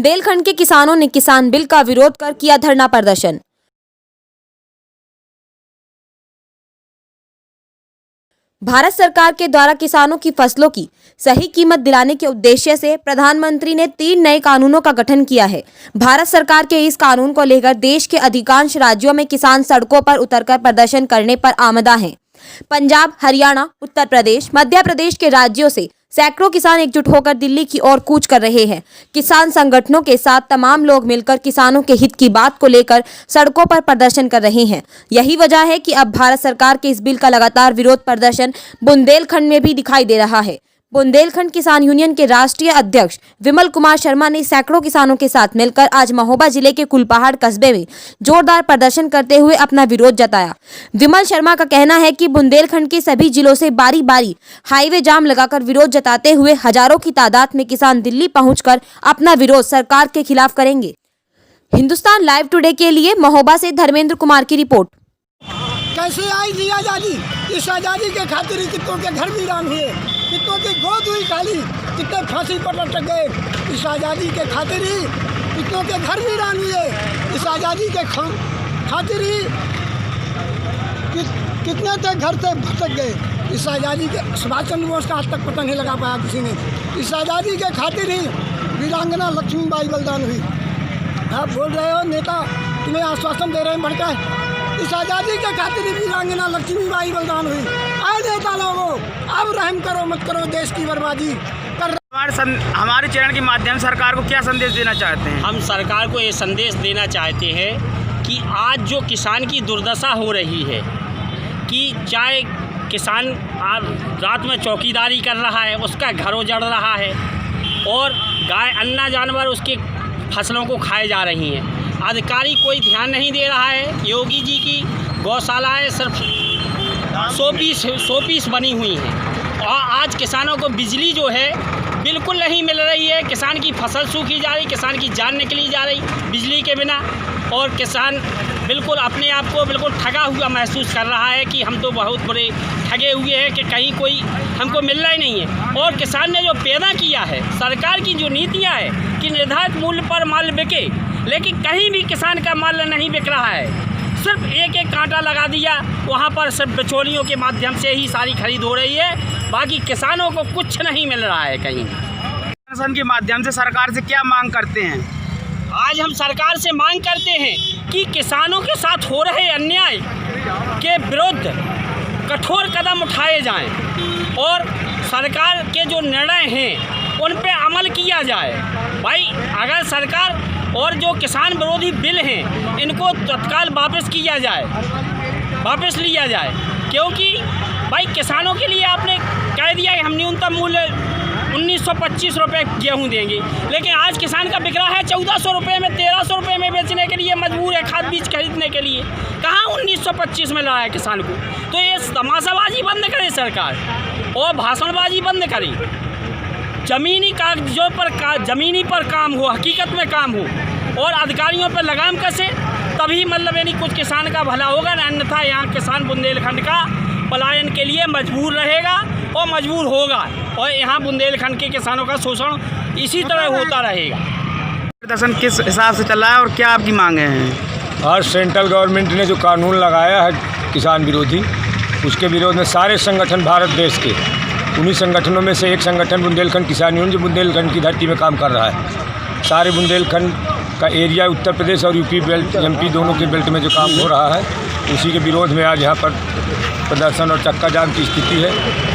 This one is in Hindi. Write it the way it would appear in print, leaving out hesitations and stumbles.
बुंदेलखंड के किसानों ने किसान बिल का विरोध कर किया धरना प्रदर्शन। भारत सरकार के द्वारा किसानों की फसलों की सही कीमत दिलाने के उद्देश्य से प्रधानमंत्री ने 3 नए कानूनों का गठन किया है। भारत सरकार के इस कानून को लेकर देश के अधिकांश राज्यों में किसान सड़कों पर उतरकर प्रदर्शन करने पर आमदा हैं। पंजाब, हरियाणा, उत्तर प्रदेश, मध्य प्रदेश के राज्यों से सैकड़ों किसान एकजुट होकर दिल्ली की ओर कूच कर रहे हैं। किसान संगठनों के साथ तमाम लोग मिलकर किसानों के हित की बात को लेकर सड़कों पर प्रदर्शन कर रहे हैं। यही वजह है कि अब भारत सरकार के इस बिल का लगातार विरोध प्रदर्शन बुंदेलखंड में भी दिखाई दे रहा है। बुंदेलखंड किसान यूनियन के राष्ट्रीय अध्यक्ष विमल कुमार शर्मा ने सैकड़ों किसानों के साथ मिलकर आज महोबा जिले के कुलपहाड़ कस्बे में जोरदार प्रदर्शन करते हुए अपना विरोध जताया। विमल शर्मा का कहना है कि बुंदेलखंड के सभी जिलों से बारी बारी हाईवे जाम लगाकर विरोध जताते हुए हजारों की तादाद में किसान दिल्ली पहुंचकर अपना विरोध सरकार के खिलाफ करेंगे। हिंदुस्तान लाइव टुडे के लिए महोबा से धर्मेंद्र कुमार की रिपोर्ट। कैसे आई थी आज़ादी? इस आज़ादी के खातिर कितनों के घर वीरान हुए, कितनों की गोद हुई खाली, कितने फांसी पर लटक गए। इस आज़ादी के खातिर ही कितनों के घर वीरान हुए। इस आज़ादी के खातिर ही कितने तो घर से भटक गए। इस आज़ादी के सुभाष चंद्र बोस का आज तक पता नहीं लगा पाया किसी ने। इस आज़ादी के खातिर ही वीरांगना लक्ष्मीबाई बलिदान हुई। आप बोल रहे हो नेता तुम्हें आश्वासन दे रहे हैं बढ़कर, इस आज़ादी के खातिर ही वीरांगना लक्ष्मीबाई बलिदान हुई। आए नेता लोगों, अब रहम करो मत करो देश की बर्बादी कर। हमारे चैनल के माध्यम से सरकार को क्या संदेश देना चाहते हैं? हम सरकार को ये संदेश देना चाहते हैं कि आज जो किसान की दुर्दशा हो रही है, कि चाहे किसान रात में चौकीदारी कर रहा है, उसका घर उजड़ रहा है और गाय अन्ना जानवर उसके फसलों को खाए जा रही हैं। अधिकारी कोई ध्यान नहीं दे रहा है। योगी जी की गौशालाएँ सिर्फ 100 पीस बनी हुई हैं और आज किसानों को बिजली जो है बिल्कुल नहीं मिल रही है। किसान की फसल सूखी जा रही, किसान की जान निकली जा रही बिजली के बिना, और किसान बिल्कुल अपने आप को बिल्कुल ठगा हुआ महसूस कर रहा है कि हम तो बहुत बड़े ठगे हुए हैं कि कहीं कोई हमको मिल रहा ही नहीं है। और किसान ने जो पैदा किया है, सरकार की जो नीतियाँ है कि निर्धारित मूल्य पर माल बिके, लेकिन कहीं भी किसान का माल नहीं बिक रहा है। सिर्फ एक कांटा लगा दिया, वहाँ पर सिर्फ बिचौलियों के माध्यम से ही सारी खरीद हो रही है, बाकी किसानों को कुछ नहीं मिल रहा है कहीं। प्रदर्शन के माध्यम से सरकार से क्या मांग करते हैं? आज हम सरकार से मांग करते हैं कि किसानों के साथ हो रहे अन्याय के विरुद्ध कठोर कदम उठाए जाएं और सरकार के जो निर्णय हैं उन पे अमल किया जाए। भाई अगर सरकार और जो किसान विरोधी बिल हैं इनको तत्काल वापस लिया जाए, क्योंकि भाई किसानों के लिए आपने कह दिया कि हम न्यूनतम मूल्य 1925 रुपये गेहूँ देंगे, लेकिन आज किसान का बिक रहा है 1400 रुपये में, 1300 रुपये में बेचने के लिए मजबूर है खाद बीज खरीदने के लिए। कहाँ 1925 में ला है किसान को? तो ये तमाशाबाजी बंद करे सरकार और भाषणबाजी बंद करे। ज़मीनी कागजों पर ज़मीनी पर काम हो, हकीकत में काम हो और अधिकारियों पर लगाम कसे, तभी मतलब यानी कुछ किसान का भला होगा, अन्यथा यहाँ किसान बुंदेलखंड का पलायन के लिए मजबूर रहेगा और मजबूर होगा और यहाँ बुंदेलखंड के किसानों का शोषण इसी तरह होता रहेगा। प्रदर्शन किस हिसाब से चल रहा है और क्या आपकी मांगे हैं? आज सेंट्रल गवर्नमेंट ने जो कानून लगाया है किसान विरोधी, उसके विरोध में सारे संगठन भारत देश के, उन्हीं संगठनों में से एक संगठन बुंदेलखंड किसान यूनियन जो बुंदेलखंड की धरती में काम कर रहा है। सारे बुंदेलखंड का एरिया उत्तर प्रदेश और यूपी बेल्ट, एमपी दोनों के बेल्ट में जो काम हो रहा है, उसी के विरोध में आज यहाँ पर प्रदर्शन और चक्का जाम की स्थिति है।